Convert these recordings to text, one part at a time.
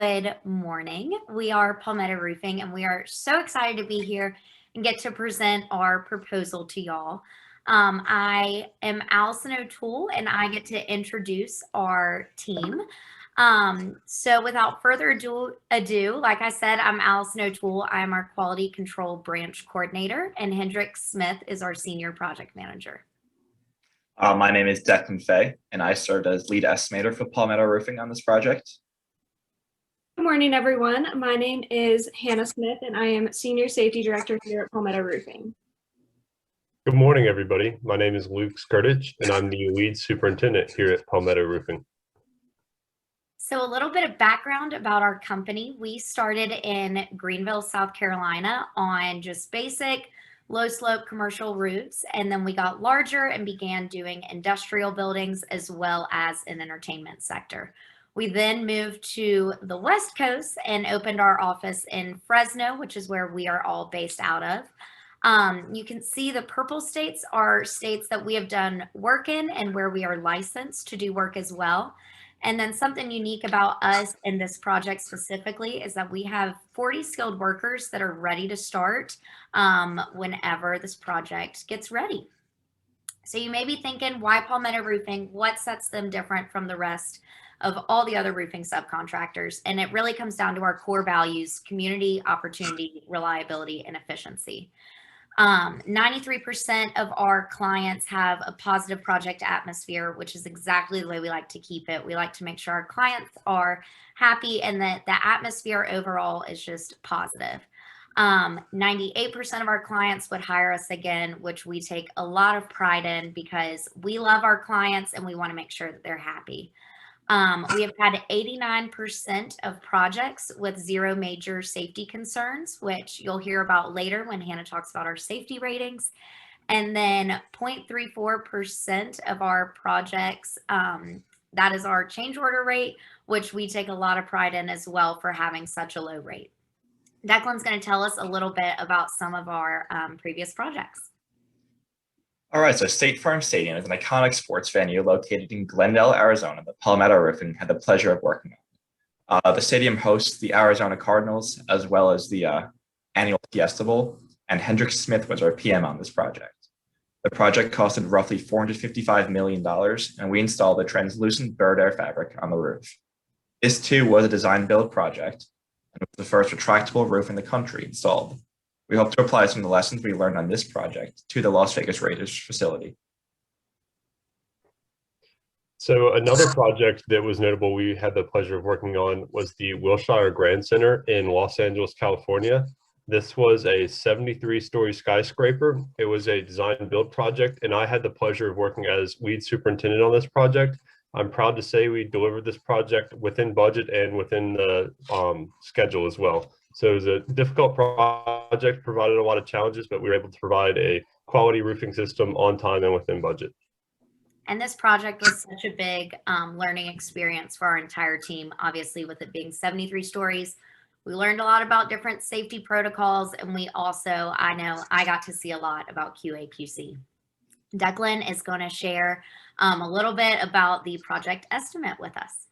Good morning. We are Palmetto Roofing, and we are so excited to be here and get to present our proposal to y'all. I am Allison O'Toole, and I get to introduce our team. So without further ado, like I said, I'm Allison O'Toole. I'm our Quality Control Branch Coordinator, and Hendrik Smith is our Senior Project Manager. My name is Declan Fay, and I served as lead estimator for Palmetto Roofing on this project. Good morning, everyone. My name is Hannah Smith, and I am Senior Safety Director here at Palmetto Roofing. Good morning, everybody. My name is Luke Skirtich, and I'm the lead superintendent here at Palmetto Roofing. So a little bit of background about our company. We started in Greenville, South Carolina on just basic low slope commercial roofs, and then we got larger and began doing industrial buildings as well as an entertainment sector. We then moved to the West Coast and opened our office in Fresno, which is where we are all based out of. You can see the purple states are states that we have done work in and where we are licensed to do work as well. And then something unique about us in this project specifically is that we have 40 skilled workers that are ready to start whenever this project gets ready. So you may be thinking, why Palmetto Roofing? What sets them different from the rest of all the other roofing subcontractors? And it really comes down to our core values: community, opportunity, reliability, and efficiency. 93% of our clients have a positive project atmosphere, which is exactly the way we like to keep it. We like to make sure our clients are happy and that the atmosphere overall is just positive. 98% of our clients would hire us again, which we take a lot of pride in because we love our clients and we want to make sure that they're happy. We have had 89% of projects with zero major safety concerns, which you'll hear about later when Hannah talks about our safety ratings. And then 0.34% of our projects, that is our change order rate, which we take a lot of pride in as well for having such a low rate. Declan's going to tell us a little bit about some of our previous projects. All right, so State Farm Stadium is an iconic sports venue located in Glendale, Arizona that Palmetto Roofing had the pleasure of working on. The stadium hosts the Arizona Cardinals as well as the annual Fiesta Bowl, and Hendrik Smith was our PM on this project. The project costed roughly $455 million, and we installed a translucent bird air fabric on the roof. This too was a design build project, and it was the first retractable roof in the country installed. We hope to apply some of the lessons we learned on this project to the Las Vegas Raiders facility. So another project that was notable we had the pleasure of working on was the Wilshire Grand Center in Los Angeles, California. This was a 73-story skyscraper. It was a design build project, and I had the pleasure of working as lead superintendent on this project. I'm proud to say we delivered this project within budget and within the schedule as well. So it was a difficult project, provided a lot of challenges, but we were able to provide a quality roofing system on time and within budget. And this project was such a big learning experience for our entire team. Obviously, with it being 73 stories, we learned a lot about different safety protocols, and we also, I know I got to see a lot about QAQC. Declan is going to share a little bit about the project estimate with us.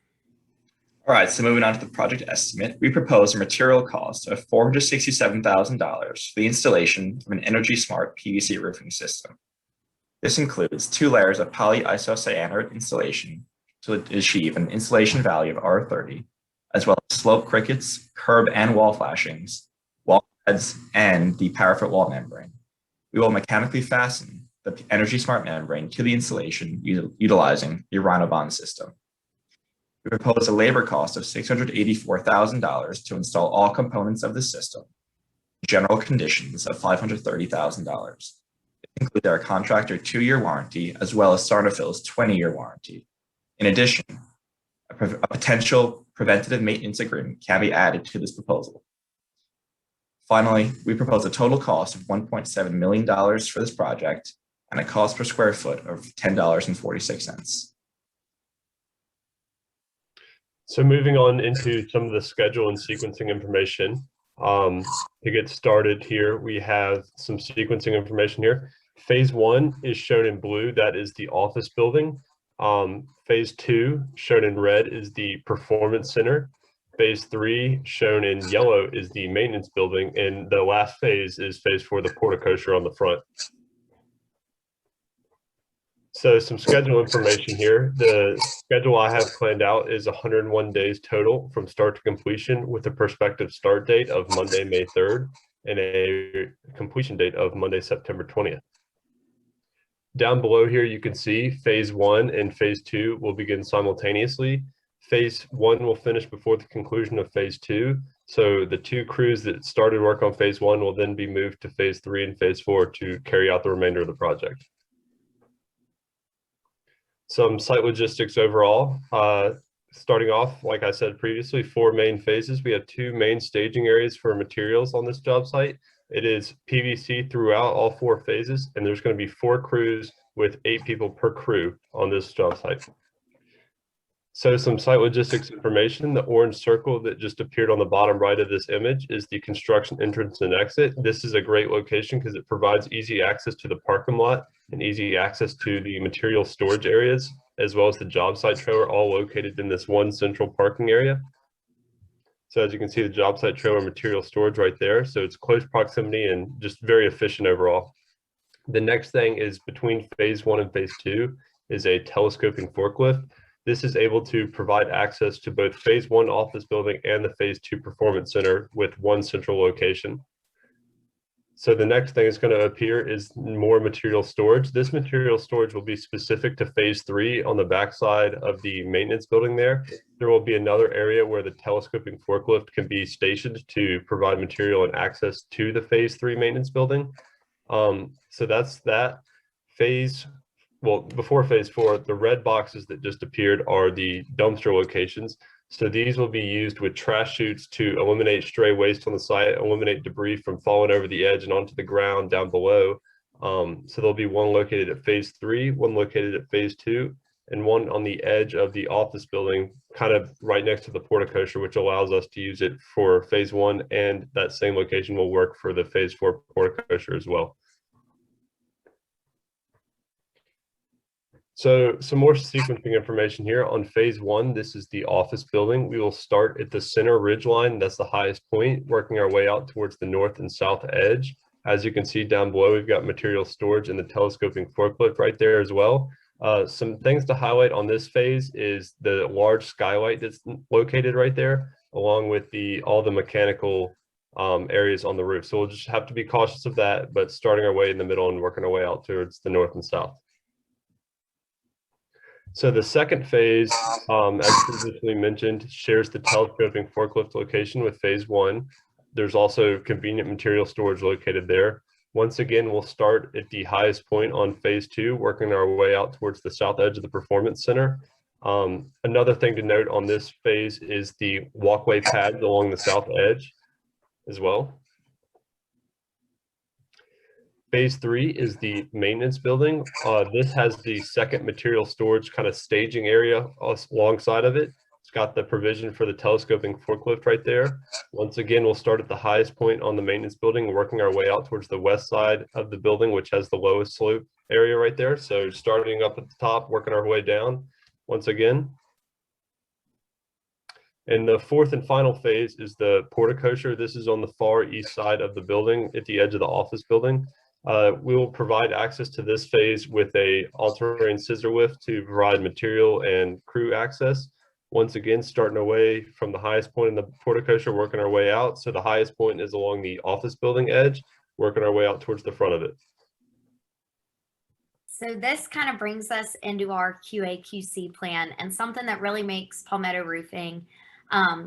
All right, so moving on to the project estimate, we propose a material cost of $467,000 for the installation of an energy-smart PVC roofing system. This includes 2 layers of polyisocyanate insulation to achieve an insulation value of R30, as well as slope crickets, curb and wall flashings, wall pads, and the paraffin wall membrane. We will mechanically fasten the energy-smart membrane to the insulation utilizing the Rhino-Bond system. We propose a labor cost of $684,000 to install all components of the system, general conditions of $530,000. This includes our contractor 2-year warranty, as well as Sarnafil's 20-year warranty. In addition, a potential preventative maintenance agreement can be added to this proposal. Finally, we propose a total cost of $1.7 million for this project and a cost per square foot of $10.46. So moving on into some of the schedule and sequencing information. To get started here, we have some sequencing information here. Phase 1 is shown in blue. That is the office building. Phase 2, shown in red, is the performance center. Phase 3, shown in yellow, is the maintenance building, and the last phase is phase 4, the porticosher on the front. So some schedule information here. The schedule I have planned out is 101 days total from start to completion, with a prospective start date of Monday, May 3rd, and a completion date of Monday, September 20th. Down below here, you can see phase 1 and phase 2 will begin simultaneously. Phase 1 will finish before the conclusion of phase 2. So the 2 crews that started work on phase 1 will then be moved to phase 3 and phase 4 to carry out the remainder of the project. Some site logistics overall. Starting off, like I said previously, 4 main phases. We have 2 main staging areas for materials on this job site. It is PVC throughout all 4 phases, and there's going to be 4 crews with 8 people per crew on this job site. So some site logistics information. The orange circle that just appeared on the bottom right of this image is the construction entrance and exit. This is a great location because it provides easy access to the parking lot and easy access to the material storage areas, as well as the job site trailer, all located in this one central parking area. So as you can see, the job site trailer material storage right there. So it's close proximity and just very efficient overall. The next thing is between phase 1 and phase 2 is a telescoping forklift. This is able to provide access to both phase 1 office building and the phase 2 performance center with one central location. So the next thing that's going to appear is more material storage. This material storage will be specific to phase 3 on the backside of the maintenance building there. There will be another area where the telescoping forklift can be stationed to provide material and access to the phase 3 maintenance building. So that's that. Well, before phase 4, the red boxes that just appeared are the dumpster locations. So these will be used with trash chutes to eliminate stray waste on the site, eliminate debris from falling over the edge and onto the ground down below. So there'll be one located at phase 3, one located at phase 2, and one on the edge of the office building, kind of right next to the porticosher, which allows us to use it for phase 1, and that same location will work for the phase 4 porticosher as well. So some more sequencing information here on phase 1. This is the office building. We will start at the center ridge line. That's the highest point, working our way out towards the north and south edge. As you can see down below, we've got material storage and the telescoping forklift right there as well. Some things to highlight on this phase is the large skylight that's located right there, along with all the mechanical areas on the roof. So we'll just have to be cautious of that, but starting our way in the middle and working our way out towards the north and south. So the second phase, as previously mentioned, shares the telescoping forklift location with phase 1. There's also convenient material storage located there. Once again, we'll start at the highest point on phase 2, working our way out towards the south edge of the performance center. Another thing to note on this phase is the walkway pads along the south edge as well. Phase 3 is the maintenance building. This has the second material storage kind of staging area alongside of it. It's got the provision for the telescoping forklift right there. Once again, we'll start at the highest point on the maintenance building, working our way out towards the west side of the building, which has the lowest slope area right there. So starting up at the top, working our way down once again. And the fourth and final phase is the porticosher. This is on the far east side of the building at the edge of the office building. We will provide access to this phase with a all-terrain scissor lift to provide material and crew access. Once again, starting away from the highest point in the porticosher, working our way out. So the highest point is along the office building edge, working our way out towards the front of it. So this kind of brings us into our QAQC plan, and something that really makes Palmetto Roofing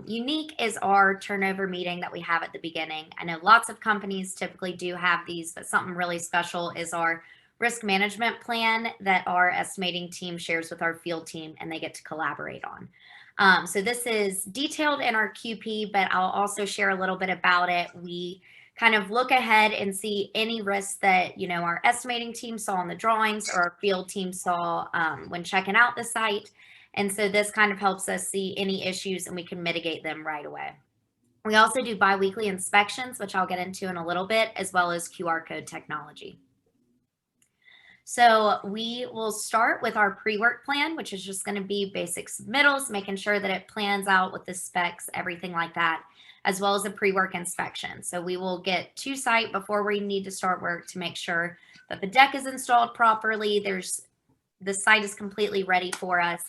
unique is our turnover meeting that we have at the beginning. I know lots of companies typically do have these, but something really special is our risk management plan that our estimating team shares with our field team, and they get to collaborate on. So this is detailed in our QP, but I'll also share a little bit about it. We kind of look ahead and see any risks that, our estimating team saw in the drawings or our field team saw when checking out the site. And so this kind of helps us see any issues and we can mitigate them right away. We also do biweekly inspections, which I'll get into in a little bit, as well as QR code technology. So we will start with our pre-work plan, which is just going to be basic submittals, making sure that it plans out with the specs, everything like that, as well as a pre-work inspection. So we will get to site before we need to start work to make sure that the deck is installed properly. The site is completely ready for us.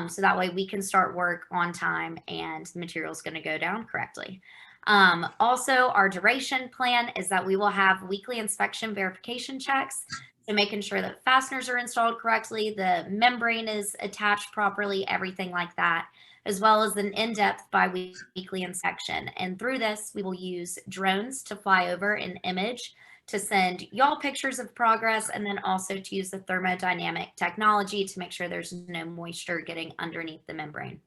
So that way we can start work on time and the material is going to go down correctly. Also, our duration plan is that we will have weekly inspection verification checks. So making sure that fasteners are installed correctly, the membrane is attached properly, everything like that, as well as an in-depth bi-weekly inspection. And through this, we will use drones to fly over an image to send y'all pictures of progress, and then also to use the thermodynamic technology to make sure there's no moisture getting underneath the membrane.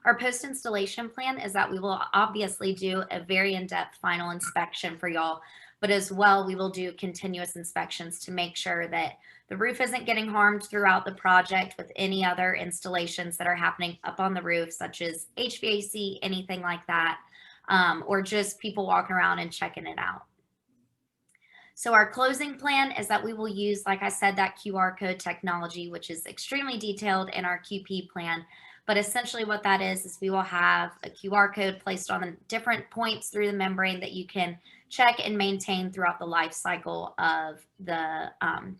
Our post-installation plan is that we will obviously do a very in-depth final inspection for y'all, but as well, we will do continuous inspections to make sure that the roof isn't getting harmed throughout the project with any other installations that are happening up on the roof, such as HVAC, anything like that, or just people walking around and checking it out. So our closing plan is that we will use, like I said, that QR code technology, which is extremely detailed in our QP plan. But essentially what that is we will have a QR code placed on the different points through the membrane that you can check and maintain throughout the life cycle of the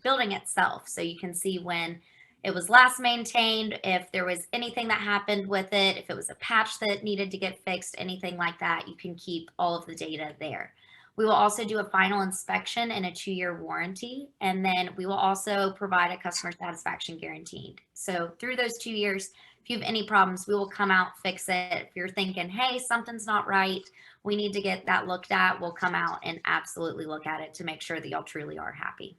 building itself. So you can see when it was last maintained, if there was anything that happened with it, if it was a patch that needed to get fixed, anything like that, you can keep all of the data there. We will also do a final inspection and a 2-year warranty, and then we will also provide a customer satisfaction guaranteed. So through those 2 years, if you have any problems, we will come out, fix it. If you're thinking, hey, something's not right, we need to get that looked at, we'll come out and absolutely look at it to make sure that y'all truly are happy.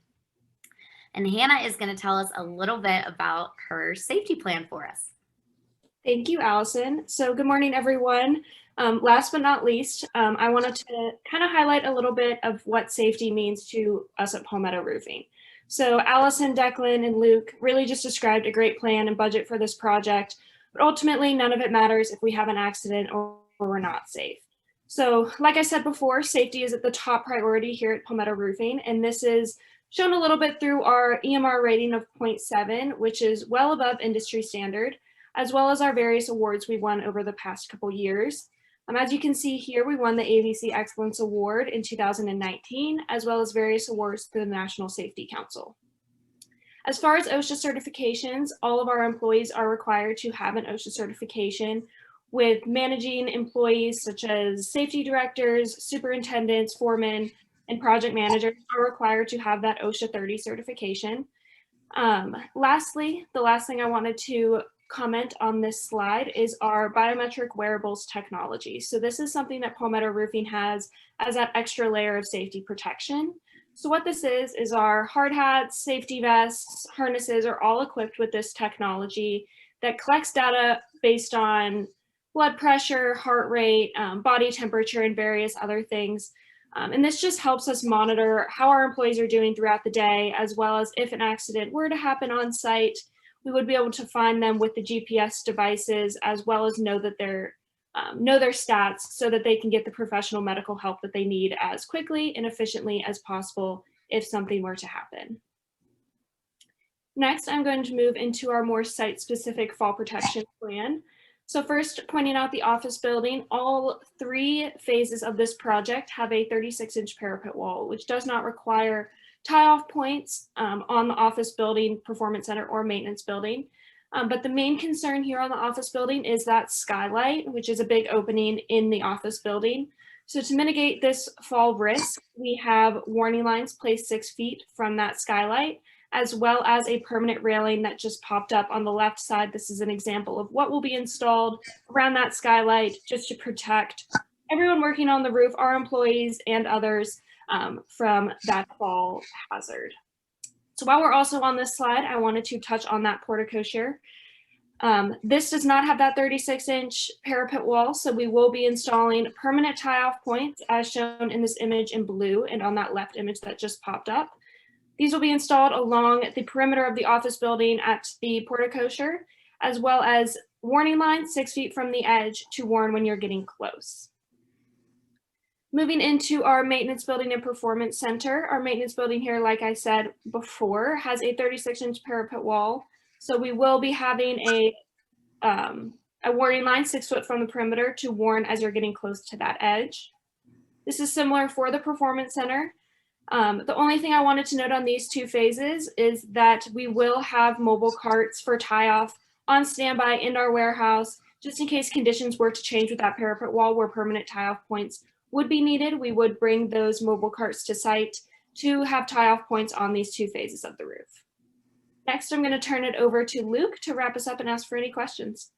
And Hannah is going to tell us a little bit about her safety plan for us. Thank you, Allison. So good morning, everyone. Last but not least, I wanted to kind of highlight a little bit of what safety means to us at Palmetto Roofing. So Allison, Declan, and Luke really just described a great plan and budget for this project, but ultimately none of it matters if we have an accident or we're not safe. So like I said before, safety is at the top priority here at Palmetto Roofing, and this is shown a little bit through our EMR rating of 0.7, which is well above industry standard, as well as our various awards we won over the past couple years. As you can see here, we won the AVC Excellence Award in 2019, as well as various awards through the National Safety Council. As far as OSHA certifications, all of our employees are required to have an OSHA certification, with managing employees such as safety directors, superintendents, foremen, and project managers are required to have that OSHA 30 certification. Lastly, the last thing I wanted to comment on this slide is our biometric wearables technology. So this is something that Palmetto Roofing has as that extra layer of safety protection. So what this is our hard hats, safety vests, harnesses are all equipped with this technology that collects data based on blood pressure, heart rate, body temperature, and various other things. And this just helps us monitor how our employees are doing throughout the day, as well as if an accident were to happen on site, we would be able to find them with the GPS devices, as well as know that know their stats so that they can get the professional medical help that they need as quickly and efficiently as possible if something were to happen. Next, I'm going to move into our more site-specific fall protection plan. So first, pointing out the office building, all 3 phases of this project have a 36-inch parapet wall, which does not require tie-off points on the office building, performance center, or maintenance building. But the main concern here on the office building is that skylight, which is a big opening in the office building. So to mitigate this fall risk, we have warning lines placed 6 feet from that skylight, as well as a permanent railing that just popped up on the left side. This is an example of what will be installed around that skylight just to protect everyone working on the roof, our employees and others, from that fall hazard. So while we're also on this slide, I wanted to touch on that portico. This does not have that 36-inch parapet wall, so we will be installing permanent tie-off points as shown in this image in blue and on that left image that just popped up. These will be installed along the perimeter of the office building at the portico, as well as warning lines 6 feet from the edge to warn when you're getting close. Moving into our maintenance building and performance center, our maintenance building here, like I said before, has a 36-inch parapet wall. So we will be having a warning line 6 foot from the perimeter to warn as you're getting close to that edge. This is similar for the performance center. The only thing I wanted to note on these two phases is that we will have mobile carts for tie-off on standby in our warehouse, just in case conditions were to change with that parapet wall where permanent tie-off points would be needed. We would bring those mobile carts to site to have tie-off points on these two phases of the roof. Next, I'm going to turn it over to Luke to wrap us up and ask for any questions.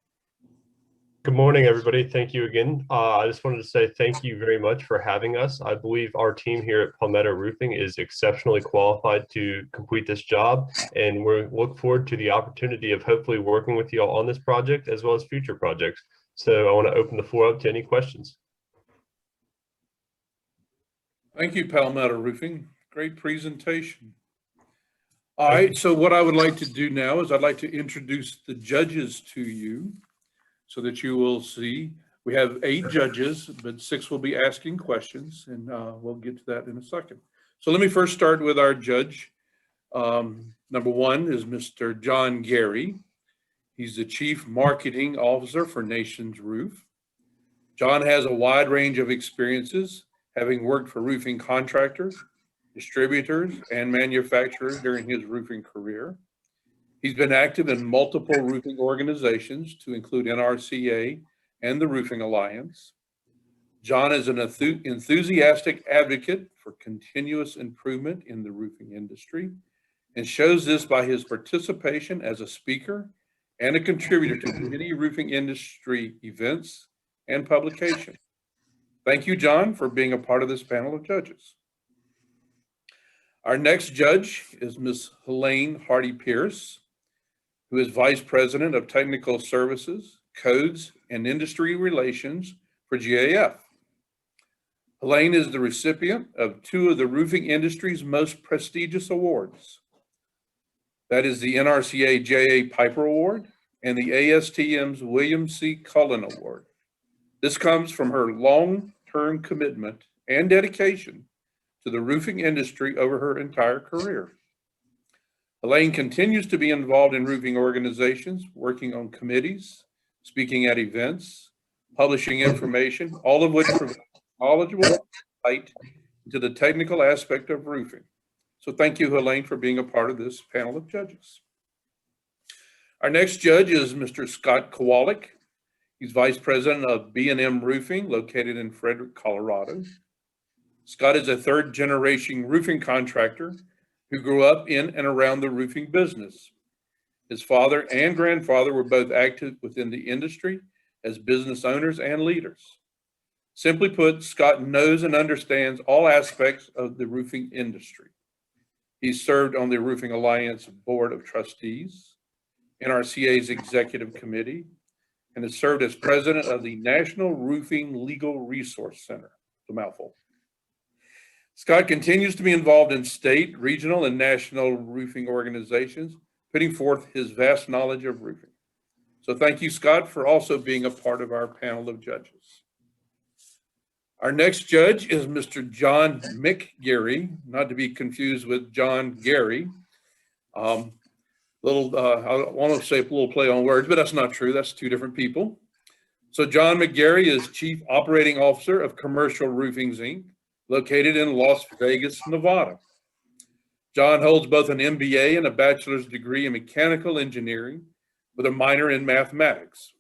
Good morning, everybody. Thank you again. I just wanted to say thank you very much for having us. I believe our team here at Palmetto Roofing is exceptionally qualified to complete this job, and we look forward to the opportunity of hopefully working with you all on this project as well as future projects. So I want to open the floor up to any questions. Thank you, Palmetto Roofing. Great presentation. All right, so what I would like to do now is I'd like to introduce the judges to you so that you will see. We have 8 judges, but 6 will be asking questions, and we'll get to that in a second. So let me first start with our judge. Number 1 is Mr. John Gary. He's the Chief Marketing Officer for Nations Roof. John has a wide range of experiences, having worked for roofing contractors, distributors, and manufacturers during his roofing career. He's been active in multiple roofing organizations to include NRCA and the Roofing Alliance. John is an enthusiastic advocate for continuous improvement in the roofing industry and shows this by his participation as a speaker and a contributor to many roofing industry events and publications. Thank you, John, for being a part of this panel of judges. Our next judge is Ms. Helene Hardy-Pierce, who is Vice President of Technical Services, Codes, and Industry Relations for GAF. Helene is the recipient of 2 of the roofing industry's most prestigious awards. That is the NRCA J.A. Piper Award and the ASTM's William C. Cullen Award. This comes from her long-term commitment and dedication to the roofing industry over her entire career. Helene continues to be involved in roofing organizations, working on committees, speaking at events, publishing information, all of which provide knowledgeable insight into the technical aspect of roofing. So thank you, Helene, for being a part of this panel of judges. Our next judge is Mr. Scott Kowalik. He's Vice President of B&M Roofing, located in Frederick, Colorado. Scott is a 3rd-generation roofing contractor who grew up in and around the roofing business. His father and grandfather were both active within the industry as business owners and leaders. Simply put, Scott knows and understands all aspects of the roofing industry. He served on the Roofing Alliance Board of Trustees, NRCA's Executive Committee, and has served as president of the National Roofing Legal Resource Center. It's a mouthful. Scott continues to be involved in state, regional, and national roofing organizations, putting forth his vast knowledge of roofing. So thank you, Scott, for also being a part of our panel of judges. Our next judge is Mr. John McGarry, not to be confused with John Gary. I want to say a little play on words, but that's not true. That's 2 different people. So John McGarry is Chief Operating Officer of Commercial Roofings, Inc., located in Las Vegas, Nevada. John holds both an MBA and a bachelor's degree in mechanical engineering with a minor in mathematics.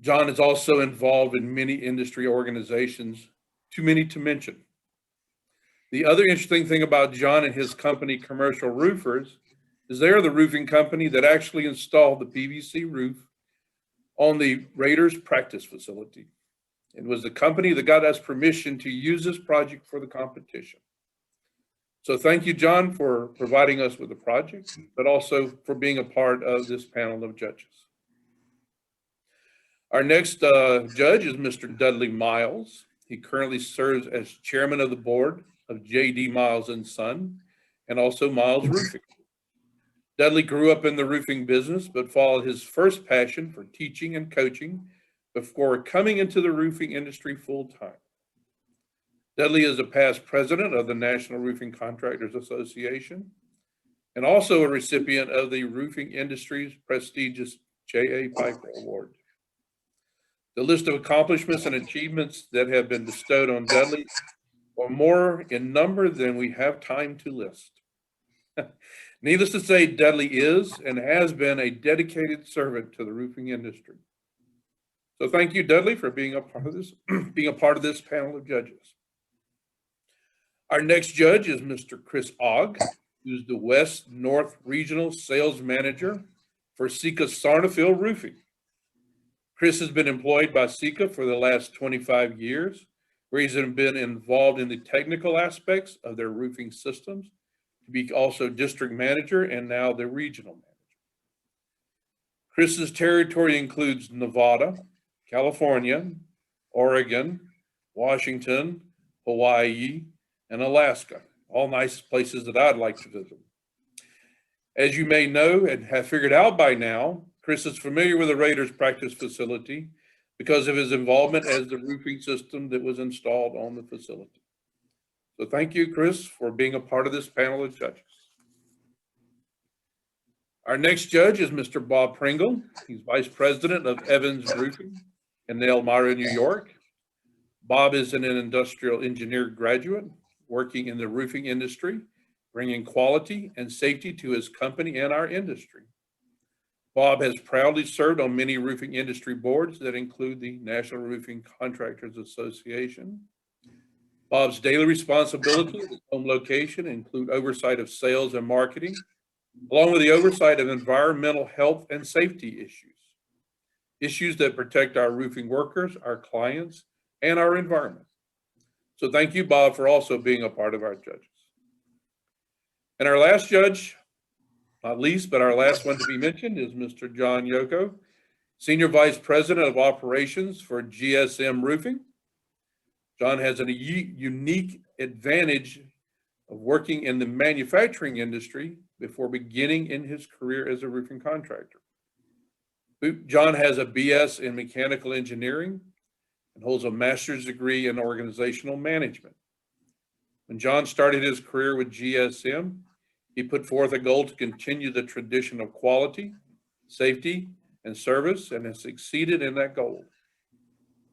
John is also involved in many industry organizations, too many to mention. The other interesting thing about John and his company, Commercial Roofers, is they are the roofing company that actually installed the PVC roof on the Raiders practice facility. It was the company that got us permission to use this project for the competition. So thank you, John, for providing us with the project, but also for being a part of this panel of judges. Our next judge is Mr. Dudley Miles. He currently serves as chairman of the board of J.D. Miles & Son and also Miles Roofing. Dudley grew up in the roofing business, but followed his first passion for teaching and coaching before coming into the roofing industry full time. Dudley is a past president of the National Roofing Contractors Association and also a recipient of the roofing industry's prestigious J.A. Piper Award. The list of accomplishments and achievements that have been bestowed on Dudley are more in number than we have time to list. Needless to say, Dudley is and has been a dedicated servant to the roofing industry. So thank you, Dudley, for being a part of this, panel of judges. Our next judge is Mr. Chris Ogg, who's the West North Regional Sales Manager for Sika Sarnafil Roofing. Chris has been employed by Sika for the last 25 years, where he's been involved in the technical aspects of their roofing systems, to be also district manager and now the regional manager. Chris's territory includes Nevada, California, Oregon, Washington, Hawaii, and Alaska, all nice places that I'd like to visit. As you may know and have figured out by now, Chris is familiar with the Raiders practice facility because of his involvement as the roofing system that was installed on the facility. So thank you, Chris, for being a part of this panel of judges. Our next judge is Mr. Bob Pringle. He's Vice President of Evans Roofing in Elmira, New York. Bob is an industrial engineer graduate working in the roofing industry, bringing quality and safety to his company and our industry. Bob has proudly served on many roofing industry boards that include the National Roofing Contractors Association. Bob's daily responsibilities at his home location include oversight of sales and marketing, along with the oversight of environmental health and safety issues that protect our roofing workers, our clients, and our environment. So thank you, Bob, for also being a part of our judges. And our last judge, not least, but our last one to be mentioned, is Mr. John Yoko, Senior Vice President of Operations for GSM Roofing. John has a unique advantage of working in the manufacturing industry before beginning in his career as a roofing contractor. John has a BS in mechanical engineering and holds a master's degree in organizational management. When John started his career with GSM, he put forth a goal to continue the tradition of quality, safety, and service, and has succeeded in that goal.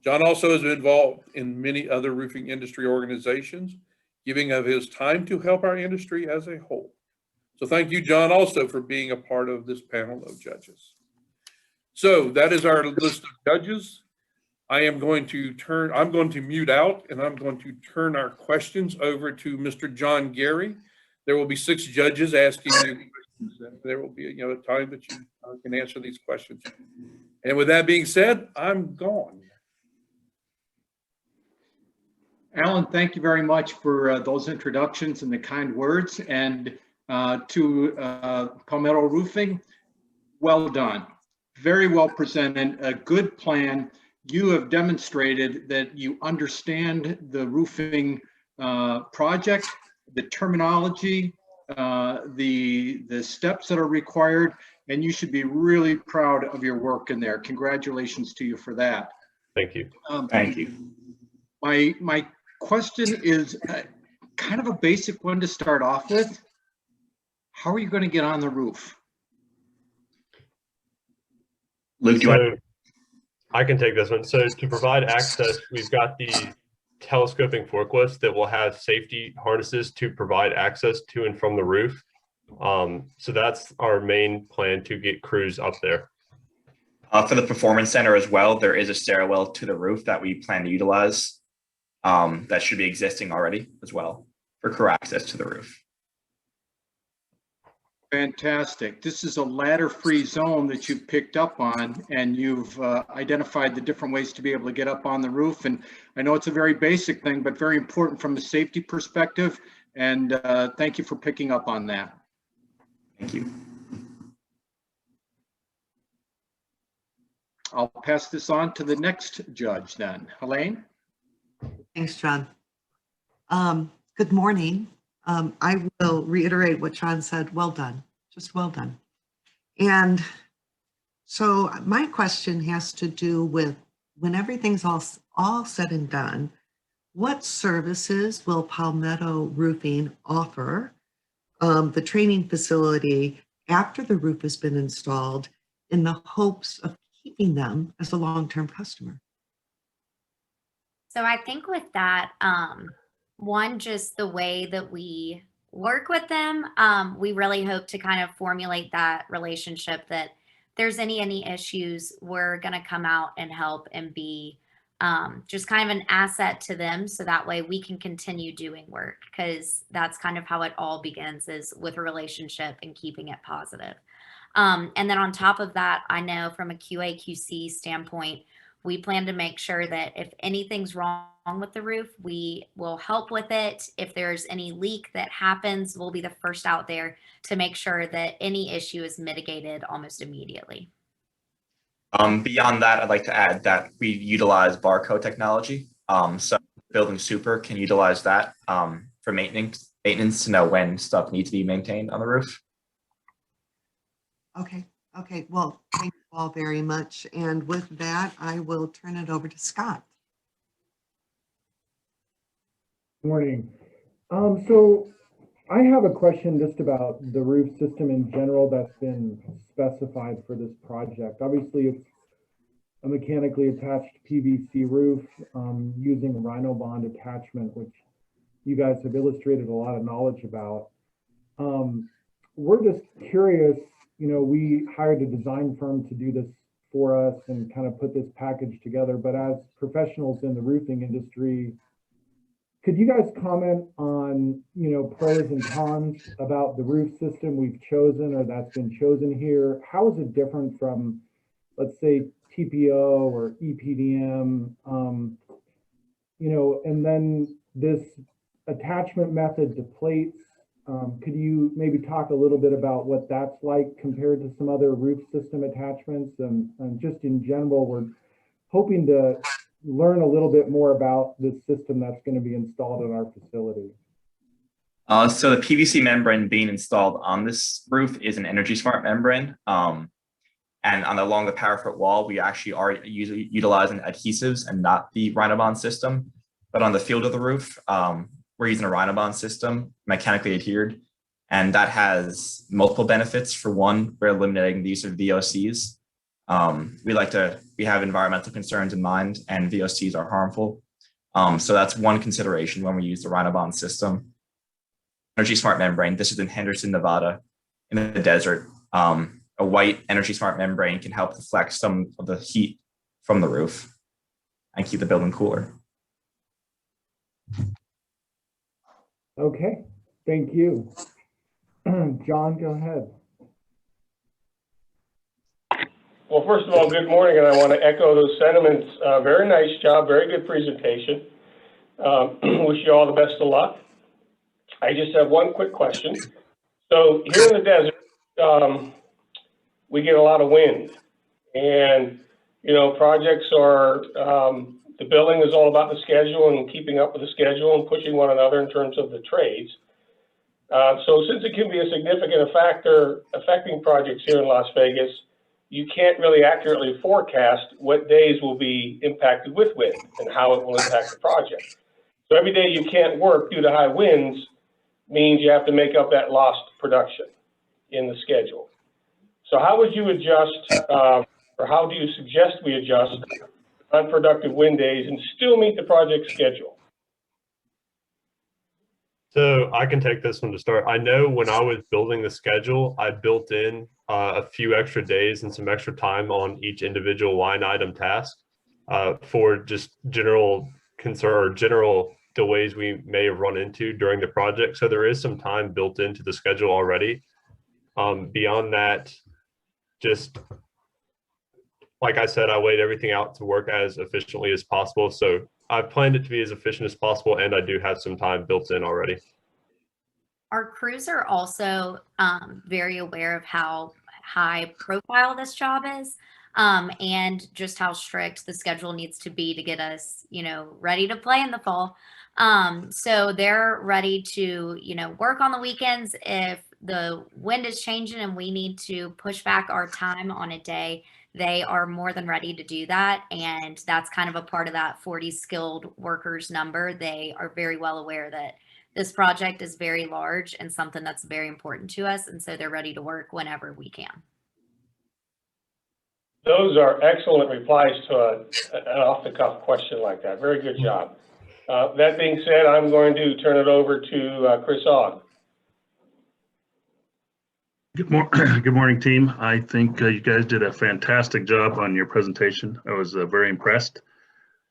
John also has been involved in many other roofing industry organizations, giving of his time to help our industry as a whole. So thank you, John, also for being a part of this panel of judges. So that is our list of judges. I'm going to mute out, and I'm going to turn our questions over to Mr. John Gary. There will be 6 judges asking you questions. There will be a time that you can answer these questions. And with that being said, I'm gone. Alan, thank you very much for those introductions and the kind words. And to Palmetto Roofing, well done. Very well presented, a good plan. You have demonstrated that you understand the roofing project, the terminology, the steps that are required, and you should be really proud of your work in there. Congratulations to you for that. Thank you. Thank you. My question is kind of a basic one to start off with. How are you going to get on the roof? Luke, do you want? I can take this one. So to provide access, we've got the telescoping forklifts that will have safety harnesses to provide access to and from the roof. So that's our main plan to get crews up there. For the Performance Center as well, there is a stairwell to the roof that we plan to utilize. That should be existing already as well for crew access to the roof. Fantastic. This is a ladder-free zone that you've picked up on, and you've identified the different ways to be able to get up on the roof. And I know it's a very basic thing, but very important from a safety perspective. And thank you for picking up on that. Thank you. I'll pass this on to the next judge then. Helene? Thanks, John. Good morning. I will reiterate what John said. Well done, just well done. And so my question has to do with when everything's all said and done, What services will Palmetto Roofing offer the training facility after the roof has been installed in the hopes of keeping them as a long-term customer? So I think with that, one, just the way that we work with them, we really hope to kind of formulate that relationship that if there's any issues, we're going to come out and help and be just kind of an asset to them. So that way we can continue doing work, because that's kind of how it all begins, is with a relationship and keeping it positive. And then on top of that, I know from a QAQC standpoint, we plan to make sure that if anything's wrong with the roof, we will help with it. If there's any leak that happens, we'll be the first out there to make sure that any issue is mitigated almost immediately. Beyond that, I'd like to add that we utilize barcode technology. So building super can utilize that for maintenance to know when stuff needs to be maintained on the roof. Okay. Okay. Well, thank you all very much. And with that, I will turn it over to Scott. Morning. So I have a question just about the roof system in general that's been specified for this project. Obviously, it's a mechanically attached PVC roof using rhino bond attachment, which you guys have illustrated a lot of knowledge about. We're just curious, you know, we hired a design firm to do this for us and kind of put this package together, but as professionals in the roofing industry, could you guys comment on, you know, pros and cons about the roof system we've chosen or that's been chosen here? How is it different from, let's say, TPO or EPDM? You know, and then this attachment method to plates, could you maybe talk a little bit about what that's like compared to some other roof system attachments? And just in general, we're hoping to learn a little bit more about this system that's going to be installed in our facility. So the PVC membrane being installed on this roof is an Energy Smart membrane. And along the parafoot wall, we actually are usually utilizing adhesives and not the Rhinobond system. But on the field of the roof, we're using a Rhinobond system, mechanically adhered. And that has multiple benefits. For one, we're eliminating the use of VOCs. We have environmental concerns in mind, and VOCs are harmful. So that's one consideration when we use the Rhinobond system. Energy Smart membrane, this is in Henderson, Nevada, in the desert. A white Energy Smart membrane can help deflect some of the heat from the roof and keep the building cooler. Okay, thank you. John, go ahead. Well, first of all, good morning, and I want to echo those sentiments. Very nice job, very good presentation. Wish you all the best of luck. I just have one quick question. So here in the desert, we get a lot of wind, and you know, projects are, the building is all about the schedule and keeping up with the schedule and pushing one another in terms of the trades. So since it can be a significant factor affecting projects here in Las Vegas, you can't really accurately forecast what days will be impacted with wind and how it will impact the project. So every day you can't work due to high winds means you have to make up that lost production in the schedule. So how would you adjust, or how do you suggest we adjust unproductive wind days and still meet the project schedule? So I can take this one to start. I know when I was building the schedule, I built in a few extra days and some extra time on each individual line item task for just general concern or general delays we may have run into during the project. So there is some time built into the schedule already. Beyond that, just like I said, I laid everything out to work as efficiently as possible. So I've planned it to be as efficient as possible, and I do have some time built in already. Our crews are also very aware of how high profile this job is, and just how strict the schedule needs to be to get us, you know, ready to play in the fall. So they're ready to, you know, work on the weekends if the wind is changing and we need to push back our time on a day. they are more than ready to do that. And that's kind of a part of that 40 skilled workers number. They are very well aware that this project is very large and something that's very important to us. And so they're ready to work whenever we can. Those are excellent replies to an off-the-cuff question like that. Very good job. That being said, I'm going to turn it over to Chris Ogg. Good morning, team. I think you guys did a fantastic job on your presentation. I was very impressed.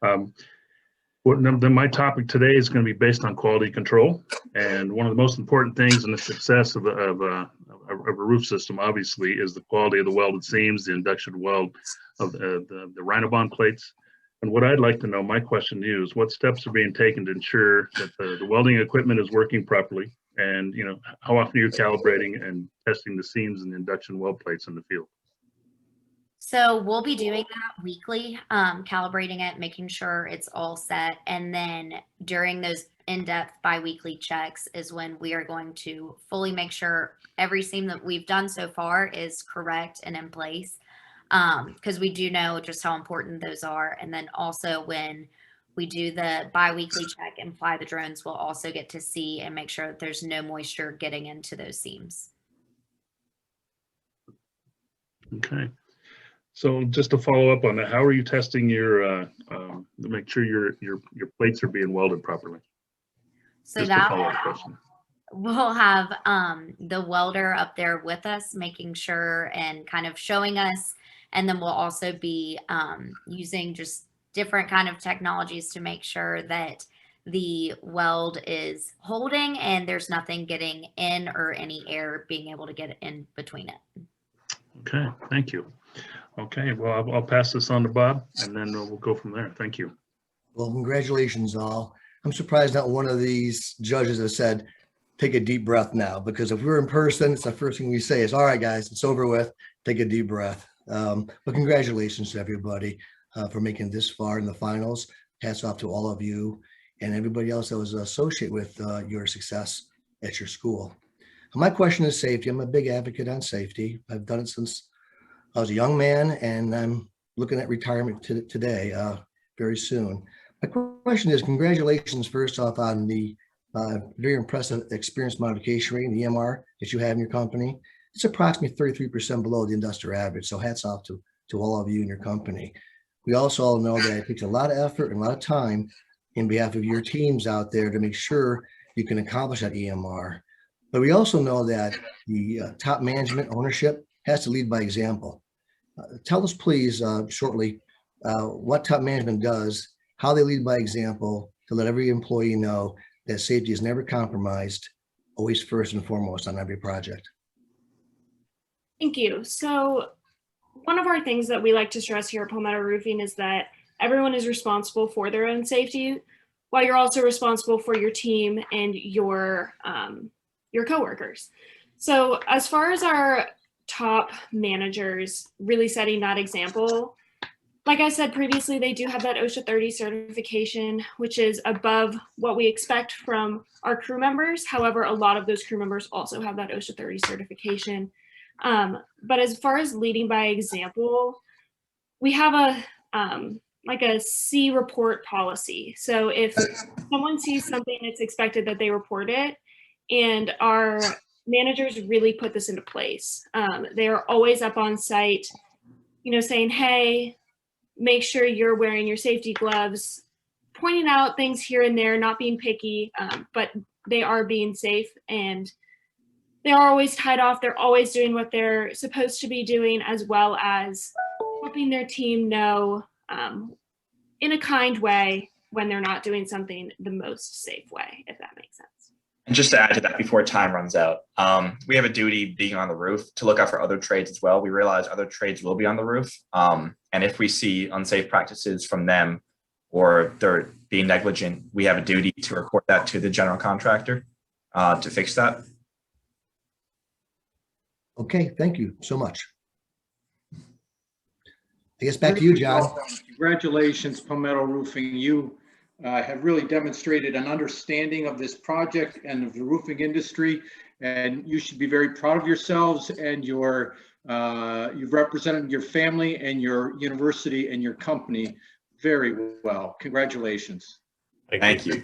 My topic today is going to be based on quality control, and one of the most important things in the success of a roof system, obviously, is the quality of the welded seams, the induction weld of the Rhinobond plates. And what I'd like to know, my question to you is, what steps are being taken to ensure that the welding equipment is working properly? And how often are you calibrating and testing the seams and the induction weld plates in the field? So we'll be doing that weekly, calibrating it, making sure it's all set. And then during those in-depth biweekly checks is when we are going to fully make sure every seam that we've done so far is correct and in place. Because we do know just how important those are. And then also when we do the biweekly check and fly the drones, we'll also get to see and make sure that there's no moisture getting into those seams. Okay. So just to follow up on that, how are you testing your to make sure your plates are being welded properly? So just a follow-up question. We'll have the welder up there with us, making sure and kind of showing us. And then we'll also be using just different kind of technologies to make sure that the weld is holding and there's nothing getting in or any air being able to get in between it. Okay, thank you. Okay, well, I'll pass this on to Bob and then we'll go from there. Thank you. Well, congratulations all. I'm surprised not one of these judges has said, take a deep breath now, because if we're in person, it's the first thing we say is, all right, guys, it's over with, take a deep breath. But congratulations to everybody for making this far in the finals. Hats off to all of you and everybody else that was associated with your success at your school. My question is safety. I'm a big advocate on safety. I've done it since I was a young man, and I'm looking at retirement today, very soon. My question is, congratulations first off on the very impressive experience modification rating, the EMR that you have in your company. It's approximately 33% below the industrial average. So hats off to all of you and your company. We also all know that it takes a lot of effort and a lot of time in behalf of your teams out there to make sure you can accomplish that EMR. But we also know that the top management ownership has to lead by example. Tell us, please, shortly, what top management does, how they lead by example to let every employee know that safety is never compromised, always first and foremost on every project. Thank you. So one of our things that we like to stress here at Palmetto Roofing is that everyone is responsible for their own safety, while you're also responsible for your team and your coworkers. So as far as our top managers really setting that example, like I said previously, they do have that OSHA 30 certification, which is above what we expect from our crew members. However, a lot of those crew members also have that OSHA 30 certification. But as far as leading by example, we have like a C report policy. So if someone sees something, it's expected that they report it. And our managers really put this into place. They are always up on site, saying, hey, make sure you're wearing your safety gloves, pointing out things here and there, not being picky, but they are being safe and they are always tied off. They're always doing what they're supposed to be doing, as well as helping their team know in a kind way when they're not doing something the most safe way, if that makes sense. And just to add to that before time runs out, we have a duty being on the roof to look out for other trades as well. We realize other trades will be on the roof. And if we see unsafe practices from them or they're being negligent, we have a duty to report that to the general contractor to fix that. Okay, thank you so much. I guess back to you, John. Congratulations, Palmetto Roofing. You have really demonstrated an understanding of this project and of the roofing industry, and you should be very proud of yourselves and your You've represented your family and your university and your company very well. Congratulations. Thank you.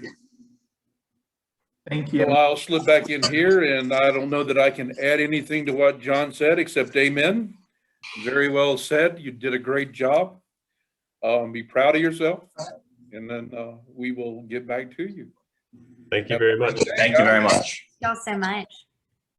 Thank you. So I'll slip back in here, and I don't know that I can add anything to what John said, except amen. Very well said. You did a great job. Be proud of yourself, and then we will get back to you. Thank you very much. Thank you very much. Y'all so much.